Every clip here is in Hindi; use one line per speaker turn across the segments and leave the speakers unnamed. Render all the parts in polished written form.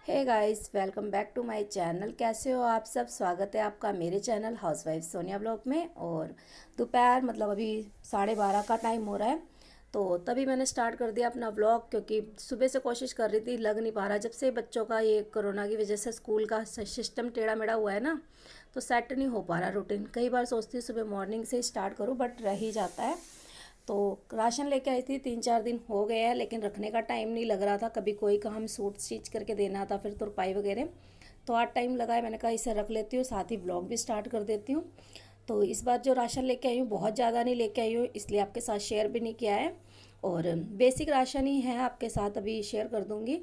Hey guys, welcome back to my channel. कैसे हो आप सब? स्वागत है आपका मेरे चैनल हाउसवाइफ सोनिया ब्लॉग में। और दोपहर मतलब अभी 12:30 का टाइम हो रहा है, तो तभी मैंने स्टार्ट कर दिया अपना ब्लॉग, क्योंकि सुबह से कोशिश कर रही थी, लग नहीं पा रहा। जब से बच्चों का ये कोरोना की वजह से स्कूल का सिस्टम टेढ़ा मेढ़ा हुआ है ना, तो सेट नहीं हो पा रहा रूटीन। कई बार सोचती हूँ सुबह मॉर्निंग से स्टार्ट करूँ, बट रह ही जाता है। तो राशन लेके आई थी, 3-4 दिन हो गए हैं, लेकिन रखने का टाइम नहीं लग रहा था। कभी कोई काम सूट स्टिच करके देना था, फिर तुरपाई वगैरह, तो आज टाइम लगा है। मैंने कहा इसे रख लेती हूँ, साथ ही ब्लॉग भी स्टार्ट कर देती हूँ। तो इस बार जो राशन लेके आई हूँ बहुत ज़्यादा नहीं लेके आई हूँ, इसलिए आपके साथ शेयर भी नहीं किया है। और बेसिक राशन ही है, आपके साथ अभी शेयर कर दूँगी।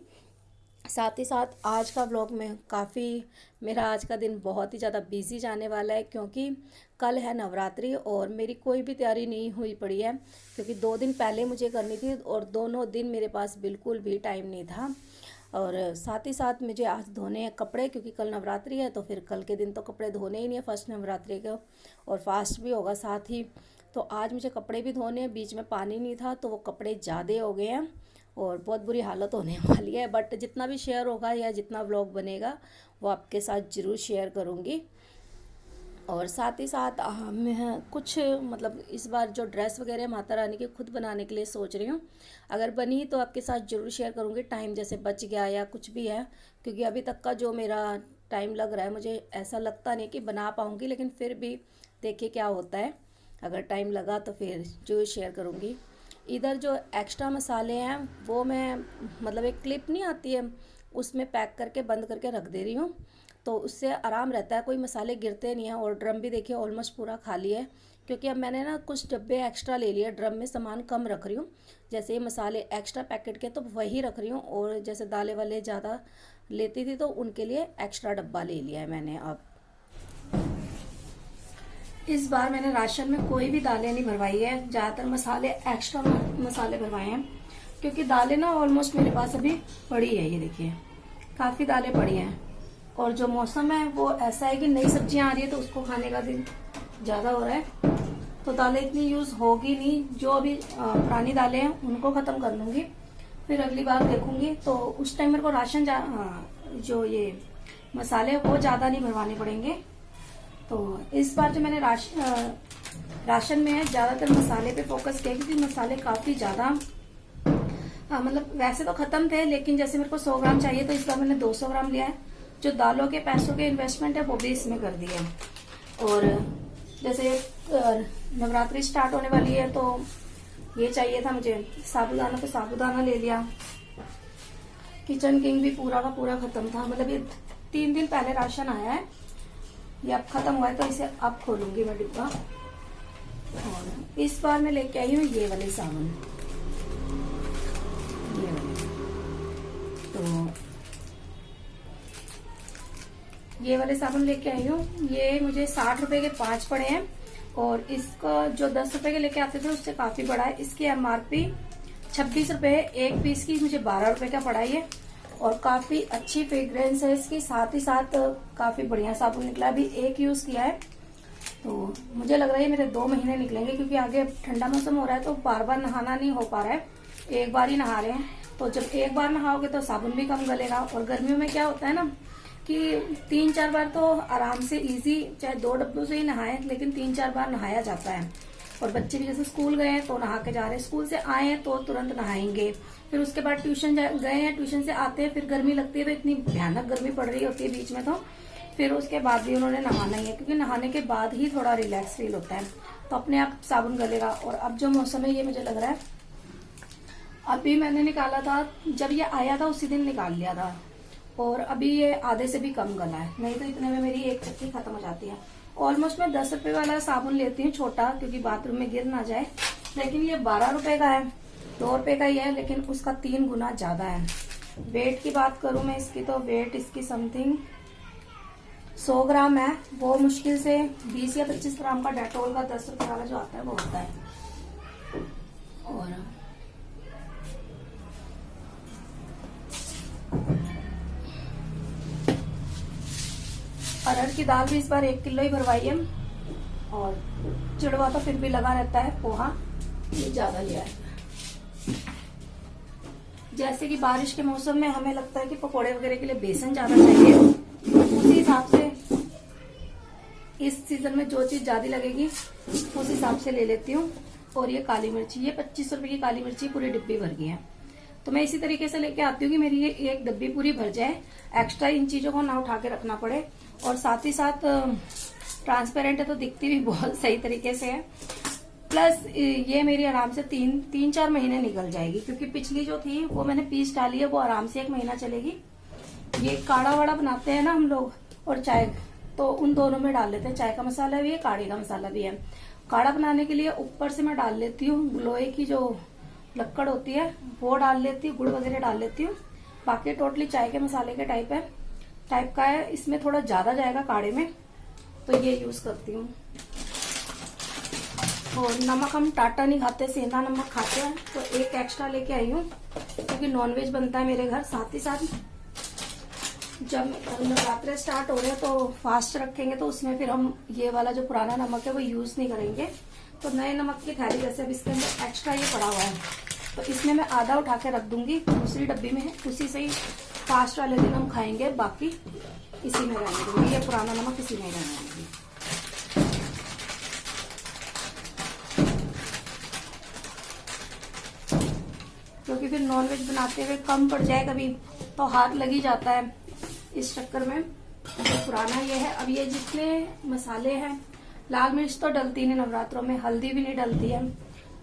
साथ ही साथ आज का व्लॉग में काफ़ी, मेरा आज का दिन बहुत ही ज़्यादा बिजी जाने वाला है, क्योंकि कल है नवरात्रि और मेरी कोई भी तैयारी नहीं हुई पड़ी है। क्योंकि 2 दिन पहले मुझे करनी थी और दोनों दिन मेरे पास बिल्कुल भी टाइम नहीं था। और साथ ही साथ मुझे आज धोने हैं कपड़े, क्योंकि कल नवरात्रि है, तो फिर कल के दिन तो कपड़े धोने ही नहीं है, फर्स्ट नवरात्रि को। और फास्ट भी होगा साथ ही, तो आज मुझे कपड़े भी धोने हैं। बीच में पानी नहीं था, तो वो कपड़े ज़्यादा हो गए हैं और बहुत बुरी हालत होने वाली है। बट जितना भी शेयर होगा या जितना व्लॉग बनेगा वो आपके साथ ज़रूर शेयर करूँगी। और साथ ही साथ मैं कुछ मतलब इस बार जो ड्रेस वगैरह माता रानी की खुद बनाने के लिए सोच रही हूँ। अगर बनी तो आपके साथ ज़रूर शेयर करूँगी। टाइम जैसे बच गया या कुछ भी है, क्योंकि अभी तक का जो मेरा टाइम लग रहा है, मुझे ऐसा लगता नहीं कि बना पाऊँगी, लेकिन फिर भी देखिए क्या होता है। अगर टाइम लगा तो फिर ज़रूर शेयर करूँगी। इधर जो एक्स्ट्रा मसाले हैं वो मैं मतलब एक क्लिप नहीं आती है, उसमें पैक करके बंद करके रख दे रही हूँ, तो उससे आराम रहता है, कोई मसाले गिरते नहीं हैं। और ड्रम भी देखिए ऑलमोस्ट पूरा खाली है, क्योंकि अब मैंने ना कुछ डब्बे एक्स्ट्रा ले लिए। ड्रम में सामान कम रख रही हूँ, जैसे ये मसाले एक्स्ट्रा पैकेट के तो वही रख रही हूँ, और जैसे दालें वाले ज़्यादा लेती थी तो उनके लिए एक्स्ट्रा डब्बा ले लिया है मैंने। अब इस बार मैंने राशन में कोई भी दालें नहीं भरवाई है, ज़्यादातर मसाले एक्स्ट्रा मसाले भरवाए हैं, क्योंकि दालें ना ऑलमोस्ट मेरे पास अभी पड़ी है। ये देखिए काफ़ी दालें पड़ी हैं, और जो मौसम है वो ऐसा है कि नई सब्जियां आ रही है, तो उसको खाने का दिन ज़्यादा हो रहा है, तो दालें इतनी यूज़ होगी नहीं। जो अभी पुरानी दालें हैं उनको ख़त्म कर लूँगी, फिर अगली बार देखूँगी। तो उस टाइम मेरे को राशन जो ये मसाले वो ज़्यादा नहीं भरवाने पड़ेंगे। तो इस बार जो मैंने राशन में है ज़्यादातर मसाले पे फोकस किया, क्योंकि मसाले काफ़ी ज़्यादा मतलब वैसे तो ख़त्म थे, लेकिन जैसे मेरे को 100 ग्राम चाहिए, तो इस बार मैंने 200 ग्राम लिया है। जो दालों के पैसों के इन्वेस्टमेंट है वो भी इसमें कर दिया है। और जैसे नवरात्रि स्टार्ट होने वाली है, तो ये चाहिए था मुझे साबूदाना, तो साबूदाना ले लिया। किचन किंग भी पूरा का पूरा खत्म था, मतलब ये 3 दिन पहले राशन आया है, ये अब खत्म हुआ है, तो इसे अब खोलूंगी मैं डिब्बा। और इस बार मैं लेके आई हूँ ये वाले साबुन, ये वाले। तो ये वाले साबुन लेके आई हूँ। ये मुझे 60 रुपए के 5 पड़े हैं, और इसका जो 10 रुपए के लेके आते थे उससे काफी बड़ा है। इसकी MRP 26 रुपए है, एक पीस की मुझे 12 रुपए का पड़ा है, और काफी अच्छी फ्रेग्रेंस है इसकी। साथ ही साथ काफी बढ़िया साबुन निकला, अभी एक यूज किया है, तो मुझे लग रहा है मेरे 2 महीने निकलेंगे, क्योंकि आगे ठंडा मौसम हो रहा है, तो बार बार नहाना नहीं हो पा रहा है, एक बार ही नहा रहे हैं। तो जब एक बार नहाओगे तो साबुन भी कम गलेगा। और गर्मियों में क्या होता है ना कि 3-4 बार तो आराम से इजी, चाहे 2 डब्बों से ही नहाए, लेकिन 3-4 बार नहाया जाता है। और बच्चे भी जैसे स्कूल गए हैं तो नहा के जा रहे हैं, स्कूल से आए हैं तो तुरंत नहाएंगे, फिर उसके बाद ट्यूशन गए हैं, ट्यूशन से आते हैं, फिर गर्मी लगती है, तो इतनी भयानक गर्मी पड़ रही होती है बीच में, तो फिर उसके बाद भी उन्होंने नहाना ही है, क्योंकि नहाने के बाद ही थोड़ा रिलैक्स फील होता है, तो अपने आप साबुन गलेगा। और अब जो मौसम है ये मुझे लग रहा है, अभी मैंने निकाला था, जब ये आया था उसी दिन निकाल लिया था, और अभी ये आधे से भी कम गला है, नहीं तो इतने में मेरी एक चक्की खत्म हो जाती है। ऑलमोस्ट मैं 10 रुपए वाला साबुन लेती हूँ छोटा, क्योंकि बाथरूम में गिर ना जाए, लेकिन ये 12 रुपए का है, 2 रुपए का ही है, लेकिन उसका 3 गुना ज्यादा है। वेट की बात करूं मैं इसकी, तो वेट इसकी समथिंग 100 ग्राम है। वो मुश्किल से 20 या 25 ग्राम का डेटोल का 10 रुपए वाला जो आता है वो होता है। और अरहर की दाल भी इस बार 1 किलो ही भरवाई है, और चिड़वा तो फिर भी लगा रहता है, पोहा ये ज्यादा लिया है। जैसे कि बारिश के मौसम में हमें लगता है कि पकोड़े वगैरह के लिए बेसन ज्यादा चाहिए, उसी हिसाब से इस सीजन में जो चीज ज्यादा लगेगी उस हिसाब से ले लेती हूँ। और ये काली मिर्ची, ये 25 रुपए की काली मिर्ची पूरी डिब्बी भर गई है। तो मैं इसी तरीके से लेके आती हूँ कि मेरी ये एक डब्बी पूरी भर जाए, एक्स्ट्रा इन चीजों को ना उठा के रखना पड़े। और साथ ही साथ ट्रांसपेरेंट है तो दिखती भी बहुत सही तरीके से है। प्लस ये मेरी आराम से तीन चार महीने निकल जाएगी, क्योंकि पिछली जो थी वो मैंने पीस डाली है, वो आराम से 1 महीना चलेगी। ये काढ़ा वाड़ा बनाते हैं ना हम लोग और चाय, तो उन दोनों में डाल लेते हैं। चाय का मसाला भी है, काढ़े का मसाला भी है। काढ़ा बनाने के लिए ऊपर से मैं डाल लेती हूँ लोहे की जो लक्कड़ होती है वो डाल लेती हूँ, गुड़ वगैरह डाल लेती हूँ। बाकी टोटली चाय के मसाले के टाइप का है। इसमें थोड़ा ज्यादा जाएगा काढ़े में, तो ये यूज करती हूँ। और नमक हम टाटा नहीं खाते, सेंधा नमक खाते हैं, तो एक एक्स्ट्रा लेके आई हूँ, क्योंकि नॉनवेज बनता है मेरे घर। साथ ही साथ जब नवरात्रे स्टार्ट हो रहे हैं तो फास्ट रखेंगे, तो उसमें फिर हम ये वाला जो पुराना नमक है वो यूज नहीं करेंगे। तो नए नमक की थैली जैसे अब इसके अंदर एक्स्ट्रा ये पड़ा हुआ है, तो इसमें मैं आधा उठा के रख दूंगी, दूसरी डब्बी में है, उसी से ही फास्ट वाले दिन हम खाएंगे, बाकी इसी में रहने दूंगी। ये पुराना नमक इसी में रहने दूंगी। क्योंकि फिर नॉनवेज बनाते हुए कम पड़ जाए कभी तो हाथ लग ही जाता है, इस चक्कर में तो पुराना ये है। अब ये जितने मसाले हैं, लाल मिर्च तो डलती नहीं नवरात्रों में, हल्दी भी नहीं डलती है,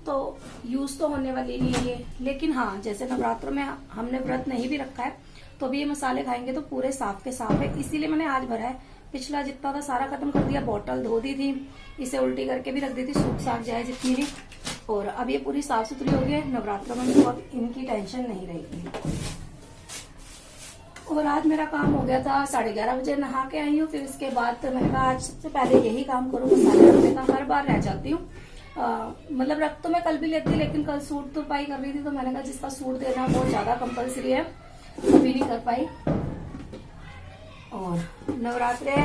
तो यूज तो होने वाली नहीं है ये। लेकिन हाँ, जैसे नवरात्रों में हमने व्रत नहीं भी रखा है तो भी ये मसाले खाएंगे तो पूरे साफ के साफ है, इसीलिए मैंने आज भरा है। पिछला जितना था सारा खत्म कर दिया, बोतल धो दी थी, इसे उल्टी करके भी रख दी थी, सूख साख जाए जितनी भी। और अब ये पूरी साफ सुथरी हो गई है, नवरात्रों में मुझे अब इनकी टेंशन नहीं रहेगी। और आज मेरा काम हो गया था, 11:30 बजे नहा के आई हूँ। फिर इसके बाद तो मैंने कहा आज सबसे पहले यही काम करूँ, मसाले रखने का हर बार रह जाती हूँ। मतलब रख तो मैं कल भी लेती, लेकिन कल सूट तुरपाई कर रही थी, तो मैंने कहा जिसका सूट देना बहुत ज्यादा कंपलसरी है, अभी नहीं कर पाई। और नवरात्रे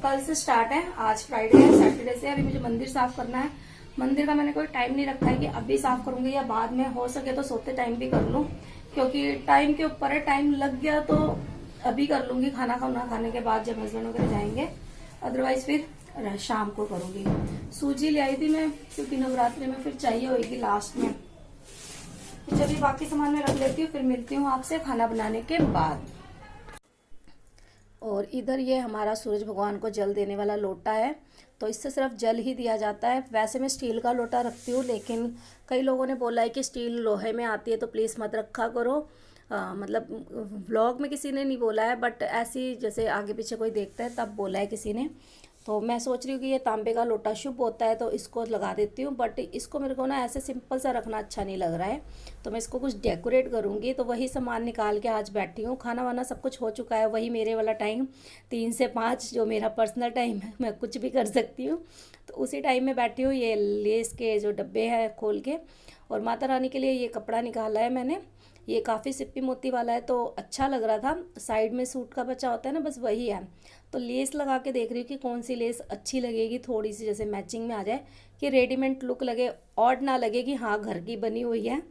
कल से स्टार्ट है, आज फ्राइडे है, सैटरडे से। अभी मुझे मंदिर साफ करना है। मंदिर का मैंने कोई टाइम नहीं रखा है कि अभी साफ करूंगी या बाद में, हो सके तो सोते टाइम भी कर लूं, क्योंकि टाइम के ऊपर है। टाइम लग गया तो अभी कर लूंगी, खाना खाने के बाद जब हस्बैंड वगैरह जाएंगे, अदरवाइज फिर शाम को करूंगी। सूजी ले आई थी मैं, क्योंकि नवरात्रि में फिर चाहिए होगी लास्ट में। तो चलिए बाकी सामान मैं रख लेती हूँ, फिर मिलती हूँ आपसे खाना बनाने के बाद। और इधर ये हमारा सूरज भगवान को जल देने वाला लोटा है, तो इससे सिर्फ जल ही दिया जाता है। वैसे मैं स्टील का लोटा रखती हूँ, लेकिन कई लोगों ने बोला है कि स्टील लोहे में आती है तो प्लीज़ मत रखा करो। मतलब व्लॉग में किसी ने नहीं बोला है, बट ऐसी जैसे आगे पीछे कोई देखता है तब बोला है किसी ने। तो मैं सोच रही हूँ कि ये तांबे का लोटा शुभ होता है तो इसको लगा देती हूँ, बट इसको मेरे को ना ऐसे सिंपल सा रखना अच्छा नहीं लग रहा है, तो मैं इसको कुछ डेकोरेट करूँगी। तो वही सामान निकाल के आज बैठी हूँ। खाना वाना सब कुछ हो चुका है, वही मेरे वाला टाइम 3 से 5 जो मेरा पर्सनल टाइम है, मैं कुछ भी कर सकती हूँ, तो उसी टाइम में बैठी हूँ। ये लेस के जो डब्बे हैं खोल के, और माता रानी के लिए ये कपड़ा निकाला है मैंने। ये काफ़ी सिप्पी मोती वाला है, तो अच्छा लग रहा था। साइड में सूट का बचा होता है ना, बस वही है। तो लेस लगा के देख रही हूँ कि कौन सी लेस अच्छी लगेगी, थोड़ी सी जैसे मैचिंग में आ जाए, कि रेडीमेड लुक लगे, ऑड ना लगे कि हाँ घर की बनी हुई है,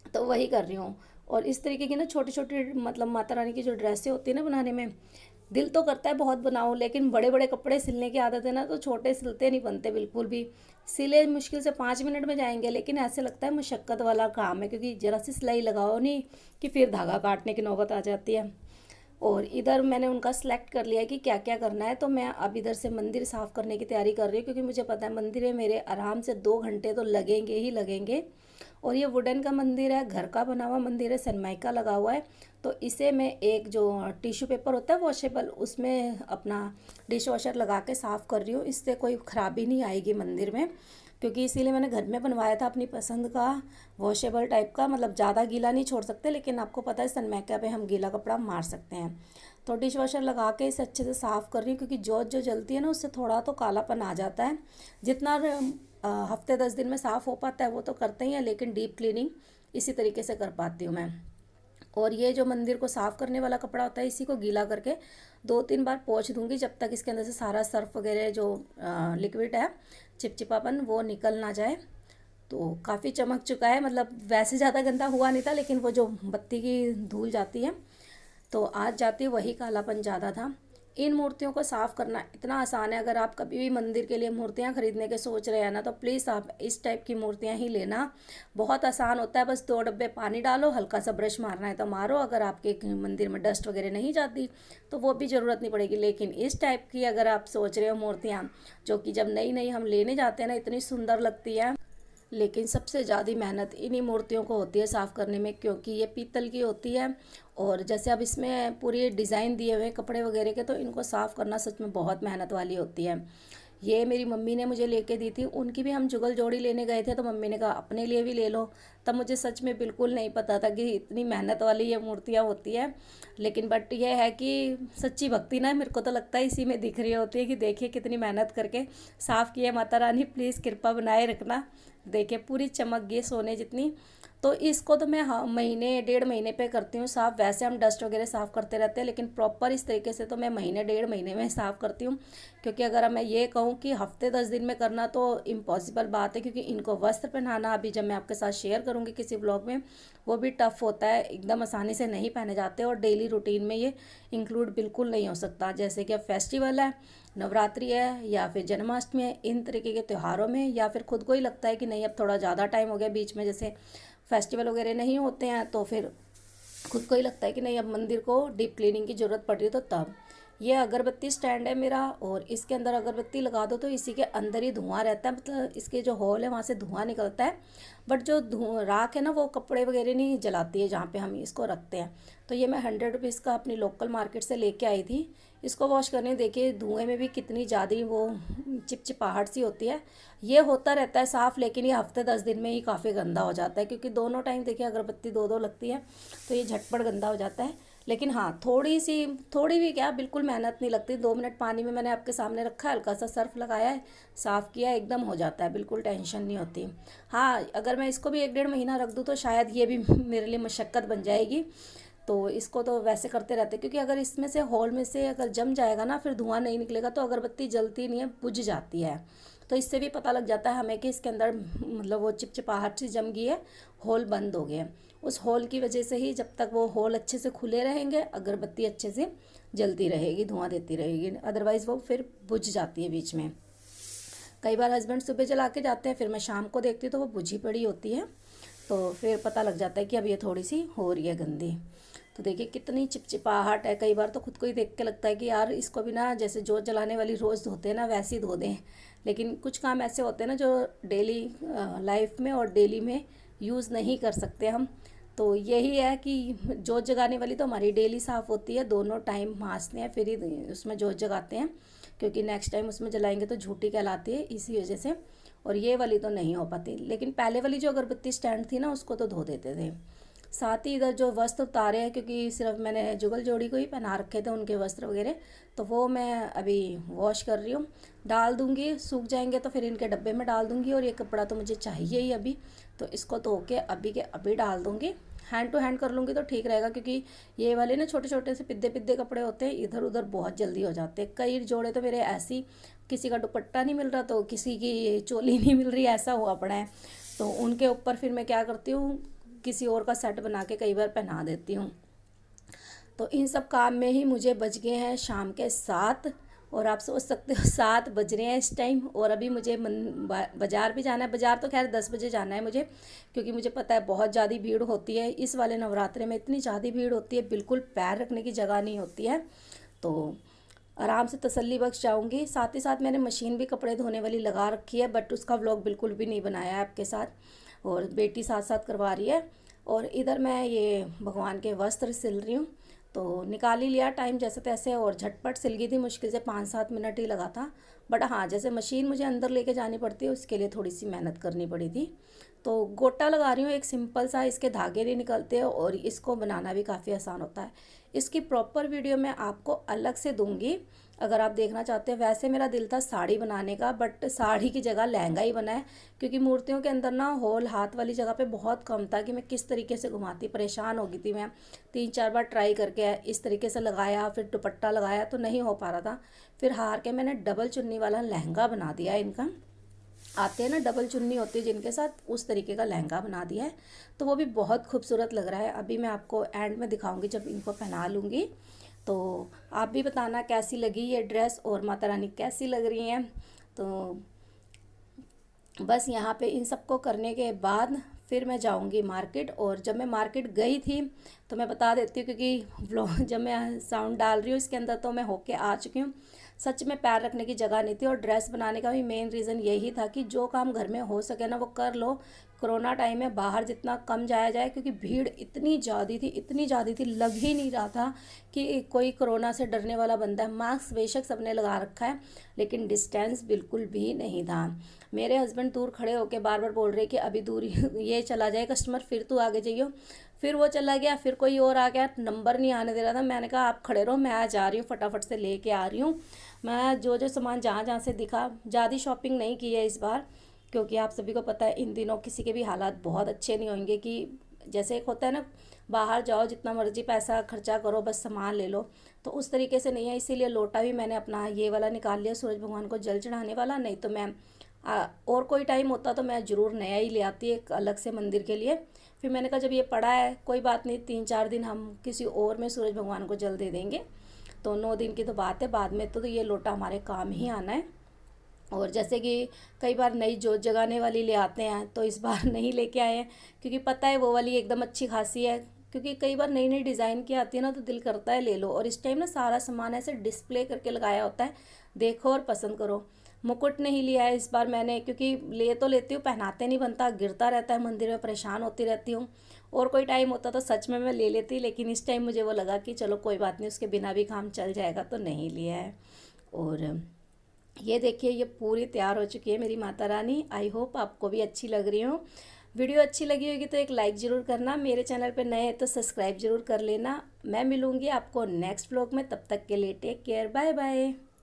तो वही कर रही हूँ। और इस तरीके की ना छोटी छोटी मतलब माता रानी की जो ड्रेसें होती है ना बनाने में, दिल तो करता है बहुत बनाओ, लेकिन बड़े बड़े कपड़े सिलने की आदत है ना, तो छोटे सिलते नहीं बनते बिल्कुल भी। सिले मुश्किल से 5 मिनट में जाएंगे, लेकिन ऐसे लगता है मुशक्क़त वाला काम है, क्योंकि ज़रा सी सिलाई लगाओ नहीं कि फिर धागा काटने की नौबत आ जाती है। और इधर मैंने उनका सिलेक्ट कर लिया है कि क्या क्या करना है, तो मैं अब इधर से मंदिर साफ़ करने की तैयारी कर रही हूँ, क्योंकि मुझे पता है मंदिर में मेरे आराम से 2 घंटे तो लगेंगे ही लगेंगे। और ये वुडन का मंदिर है, घर का बना हुआ मंदिर है, सनमाइका लगा हुआ है। तो इसे मैं एक जो टिश्यू पेपर होता है वॉशेबल, उसमें अपना डिश वॉशर लगा के साफ़ कर रही हूँ। इससे कोई ख़राबी नहीं आएगी मंदिर में, क्योंकि इसीलिए मैंने घर में बनवाया था अपनी पसंद का वॉशेबल टाइप का। मतलब ज़्यादा गीला नहीं छोड़ सकते, लेकिन आपको पता है सनमाइका पे हम गीला कपड़ा मार सकते हैं। तो डिश वॉशर लगा के इसे अच्छे से साफ़ कर रही हूँ, क्योंकि जोत जो जलती है ना, उससे थोड़ा तो कालापन आ जाता है। जितना हफ्ते 10 दिन में साफ़ हो पाता है वो तो करते ही हैं, लेकिन डीप क्लीनिंग इसी तरीके से कर पाती हूँ मैं। और ये जो मंदिर को साफ़ करने वाला कपड़ा होता है, इसी को गीला करके 2-3 बार पोंछ दूंगी, जब तक इसके अंदर से सारा सर्फ वगैरह जो लिक्विड है, चिपचिपापन, वो निकल ना जाए। तो काफ़ी चमक चुका है, मतलब वैसे ज़्यादा गंदा हुआ नहीं था, लेकिन वो जो बत्ती की धूल जाती है तो आज जाती वही कालापन ज़्यादा था। इन मूर्तियों को साफ़ करना इतना आसान है। अगर आप कभी भी मंदिर के लिए मूर्तियाँ खरीदने के सोच रहे हैं ना, तो प्लीज़ आप इस टाइप की मूर्तियाँ ही लेना। बहुत आसान होता है, बस 2 डब्बे पानी डालो, हल्का सा ब्रश मारना है तो मारो। अगर आपके मंदिर में डस्ट वगैरह नहीं जाती तो वो भी ज़रूरत नहीं पड़ेगी। लेकिन इस टाइप की अगर आप सोच रहे हो मूर्तियाँ, जो कि जब नई नई हम लेने जाते हैं ना, इतनी सुंदर लगती है, लेकिन सबसे ज़्यादा मेहनत इन्हीं मूर्तियों को होती है साफ़ करने में, क्योंकि ये पीतल की होती है। और जैसे अब इसमें पूरी डिज़ाइन दिए हुए हैं कपड़े वगैरह के, तो इनको साफ़ करना सच में बहुत मेहनत वाली होती है। ये मेरी मम्मी ने मुझे लेके दी थी, उनकी भी हम जुगल जोड़ी लेने गए थे, तो मम्मी ने कहा अपने लिए भी ले लो। तब मुझे सच में बिल्कुल नहीं पता था कि इतनी मेहनत वाली ये मूर्तियाँ होती है। लेकिन बट ये है कि सच्ची भक्ति ना, मेरे को तो लगता है इसी में दिख रही होती है कि देखिए कितनी मेहनत करके साफ़ किया। माता रानी प्लीज़ कृपा बनाए रखना। देखिए पूरी चमक गई सोने जितनी। तो इसको तो मैं हाँ महीने 1.5 महीने पे करती हूँ साफ़। वैसे हम डस्ट वगैरह साफ़ करते रहते हैं, लेकिन प्रॉपर इस तरीके से तो मैं महीने 1.5 महीने में साफ़ करती हूँ। क्योंकि अगर मैं ये कहूँ कि हफ्ते 10 दिन में करना तो इम्पॉसिबल बात है, क्योंकि इनको वस्त्र पहनाना अभी जब मैं आपके साथ शेयर करूँगी किसी ब्लॉग में, वो भी टफ़ होता है, एकदम आसानी से नहीं पहने जाते। और डेली रूटीन में ये इंक्लूड बिल्कुल नहीं हो सकता। जैसे कि अब फेस्टिवल है, नवरात्रि है या फिर जन्माष्टमी है, इन तरीके के त्योहारों में, या फिर खुद को ही लगता है कि नहीं अब थोड़ा ज़्यादा टाइम हो गया बीच में, जैसे फेस्टिवल वगैरह नहीं होते हैं, तो फिर खुद को ही लगता है कि नहीं अब मंदिर को डीप क्लीनिंग की ज़रूरत पड़ रही है। तो तब ये अगरबत्ती स्टैंड है मेरा, और इसके अंदर अगरबत्ती लगा दो तो इसी के अंदर ही धुआं रहता है, मतलब इसके जो होल है वहाँ से धुआं निकलता है। बट जो राख है ना, वो कपड़े वगैरह नहीं जलाती है जहाँ पे हम इसको रखते हैं। तो ये मैं 100 रुपीज़ का अपनी लोकल मार्केट से लेके आई थी। इसको वॉश करने देखिए धुएँ में भी कितनी ज़्यादा वो चिपचिपाहट सी होती है। ये होता रहता है साफ़, लेकिन ये हफ्ते 10 दिन में ही काफ़ी गंदा हो जाता है, क्योंकि दोनों टाइम देखिए अगरबत्ती दो दो लगती है, तो ये झटपट गंदा हो जाता है। लेकिन हाँ थोड़ी भी क्या, बिल्कुल मेहनत नहीं लगती। 2 मिनट पानी में मैंने आपके सामने रखा है, हल्का सा सर्फ लगाया है, साफ़ किया, एकदम हो जाता है, बिल्कुल टेंशन नहीं होती। हाँ अगर मैं इसको भी 1 1.5 महीना रख दूँ तो शायद ये भी मेरे लिए मशक्क़त बन जाएगी। तो इसको तो वैसे करते रहते, क्योंकि अगर इसमें से होल में से अगर जम जाएगा ना, फिर धुआं नहीं निकलेगा तो अगरबत्ती जलती नहीं है, बुझ जाती है। तो इससे भी पता लग जाता है हमें कि इसके अंदर मतलब वो चिपचिपाहट सी जम गई है, होल बंद हो गए हैं। उस होल की वजह से ही, जब तक वो होल अच्छे से खुले रहेंगे अगरबत्ती अच्छे से जलती रहेगी, धुआं देती रहेगी, अदरवाइज़ वो फिर बुझ जाती है बीच में। कई बार हस्बैंड सुबह जला के जाते हैं, फिर मैं शाम को देखती हूँ तो वो बुझी पड़ी होती है, तो फिर पता लग जाता है कि अब ये थोड़ी सी हो रही है गंदी। तो देखिए कितनी चिपचिपाहट है, कई बार तो खुद को ही देख के लगता है कि यार इसको भी ना जैसे जोत जलाने वाली रोज़ धोते हैं ना, वैसे ही धो दें। लेकिन कुछ काम ऐसे होते हैं ना जो डेली लाइफ में और डेली में यूज़ नहीं कर सकते हम। तो यही है कि जोत जगाने वाली तो हमारी डेली साफ़ होती है, दोनों टाइम माँजते हैं फिर ही उसमें जोत जगाते हैं, क्योंकि नेक्स्ट टाइम उसमें जलाएंगे तो झूठी कहलाती है, इसी वजह से। और ये वाली तो नहीं हो पाती, लेकिन पहले वाली जो अगरबत्ती स्टैंड थी ना, उसको तो धो देते थे। साथ ही इधर जो वस्त्र उतारे हैं, क्योंकि सिर्फ मैंने जुगल जोड़ी को ही पहना रखे थे उनके वस्त्र वगैरह, तो वो मैं अभी वॉश कर रही हूँ। डाल दूँगी, सूख जाएंगे तो फिर इनके डब्बे में डाल दूँगी। और ये कपड़ा तो मुझे चाहिए ही अभी, तो इसको धो के अभी के अभी डाल दूँगी। हैंड टू हैंड कर लूँगी तो ठीक रहेगा, क्योंकि ये वाले ना छोटे छोटे से पिद्दे पिद्दे कपड़े होते हैं, इधर उधर बहुत जल्दी हो जाते हैं। कई जोड़े तो मेरे ऐसी, किसी का दुपट्टा नहीं मिल रहा तो किसी की चोली नहीं मिल रही, ऐसा हुआ पड़ा है। तो उनके ऊपर फिर मैं क्या करती हूँ, किसी और का सेट बना के कई बार पहना देती हूँ। तो इन सब काम में ही मुझे बज गए हैं शाम के 7। और आप सोच सकते हो 7 बज रहे हैं इस टाइम, और अभी मुझे बाज़ार भी जाना है। बाज़ार तो खैर 10 बजे जाना है मुझे, क्योंकि मुझे पता है बहुत ज़्यादा भीड़ होती है इस वाले नवरात्रे में, इतनी ज़्यादा भीड़ होती है, बिल्कुल पैर रखने की जगह नहीं होती है। तो आराम से तसल्ली बख्श जाऊँगी। साथ ही साथ मैंने मशीन भी कपड़े धोने वाली लगा रखी है, बट उसका व्लॉग बिल्कुल भी नहीं बनाया है आपके साथ, और बेटी साथ साथ करवा रही है। और इधर मैं ये भगवान के वस्त्र सिल रही हूँ, तो निकाल ही लिया टाइम जैसे तैसे, और झटपट सिल गई थी, मुश्किल से 5-7 मिनट ही लगा था। बट हाँ जैसे मशीन मुझे अंदर लेके जानी पड़ती है, उसके लिए थोड़ी सी मेहनत करनी पड़ी थी। तो गोटा लगा रही हूँ एक सिंपल सा, इसके धागे नहीं निकलते और इसको बनाना भी काफ़ी आसान होता है। इसकी प्रॉपर वीडियो मैं आपको अलग से दूंगी अगर आप देखना चाहते हैं। वैसे मेरा दिल था साड़ी बनाने का, बट साड़ी की जगह लहंगा ही बना है, क्योंकि मूर्तियों के अंदर ना होल हाथ वाली जगह पे बहुत कम था कि मैं किस तरीके से घुमाती, परेशान हो गई थी मैं। 3-4 बार ट्राई करके इस तरीके से लगाया, फिर दुपट्टा लगाया तो नहीं हो पा रहा था। फिर हार के मैंने डबल चुन्नी वाला लहंगा बना दिया इनका। आते हैं ना, डबल चुन्नी होती है जिनके साथ, उस तरीके का लहंगा बना दिया है। तो वो भी बहुत खूबसूरत लग रहा है। अभी मैं आपको एंड में दिखाऊंगी जब इनको पहना लूँगी। तो आप भी बताना कैसी लगी ये ड्रेस और माता रानी कैसी लग रही हैं। तो बस यहाँ पे इन सबको करने के बाद फिर मैं जाऊँगी मार्केट। और जब मैं मार्केट गई थी तो मैं बता देती हूँ, क्योंकि व्लॉग जब मैं साउंड डाल रही हूँ इसके अंदर तो मैं होके आ चुकी हूँ। सच में पैर रखने की जगह नहीं थी। और ड्रेस बनाने का भी मेन रीज़न यही था कि जो काम घर में हो सके ना वो कर लो। कोरोना टाइम में बाहर जितना कम जाया जाए, क्योंकि भीड़ इतनी ज़्यादा थी, इतनी ज़्यादा थी, लग ही नहीं रहा था कि कोई कोरोना से डरने वाला बंदा है। मास्क बेशक सबने लगा रखा है लेकिन डिस्टेंस बिल्कुल भी नहीं था। मेरे हस्बैंड दूर खड़े होकर बार बार बोल रहे कि अभी दूर ये चला जाए कस्टमर, फिर तू आगे जाइयो। फिर वो चला गया, फिर कोई और आ गया, नंबर नहीं आने दे रहा था। मैंने कहा आप खड़े रहो, मैं जा रही हूँ, फटाफट से लेके आ रही हूँ। मैं जो जो सामान जहाँ जहाँ से दिखा, ज़्यादा शॉपिंग नहीं की है इस बार, क्योंकि आप सभी को पता है इन दिनों किसी के भी हालात बहुत अच्छे नहीं होंगे। कि जैसे एक होता है ना, बाहर जाओ जितना मर्जी पैसा खर्चा करो बस सामान ले लो, तो उस तरीके से नहीं है। इसीलिए लोटा भी मैंने अपना ये वाला निकाल लिया, सूरज भगवान को जल चढ़ाने वाला। नहीं तो मैं और कोई टाइम होता तो मैं ज़रूर नया ही ले आती एक अलग से मंदिर के लिए। फिर मैंने कहा जब ये पड़ा है कोई बात नहीं, 3-4 दिन हम किसी और में सूरज भगवान को जल दे देंगे। तो 9 दिन की तो बात है, बाद में तो ये लोटा हमारे काम ही आना है। और जैसे कि कई बार नई जोत जगाने वाली ले आते हैं, तो इस बार नहीं लेके आए हैं, क्योंकि पता है वो वाली एकदम अच्छी खासी है। क्योंकि कई बार नई नई डिज़ाइन की आती है ना, तो दिल करता है ले लो। और इस टाइम ना सारा सामान ऐसे डिस्प्ले करके लगाया होता है, देखो और पसंद करो। मुकुट नहीं लिया है इस बार मैंने, क्योंकि ले तो लेती हूँ, पहनाते नहीं बनता, गिरता रहता है मंदिर में, परेशान होती रहती हूँ। और कोई टाइम होता तो सच में मैं ले लेती, लेकिन इस टाइम मुझे वो लगा कि चलो कोई बात नहीं, उसके बिना भी काम चल जाएगा, तो नहीं लिया है। और ये देखिए ये पूरी तैयार हो चुकी है मेरी माता रानी। आई होप आपको भी अच्छी लग रही हो। वीडियो अच्छी लगी होगी तो एक लाइक ज़रूर करना, मेरे चैनल पे नए हैं तो सब्सक्राइब ज़रूर कर लेना। मैं मिलूँगी आपको नेक्स्ट व्लॉग में, तब तक के लिए टेक केयर, बाय बाय।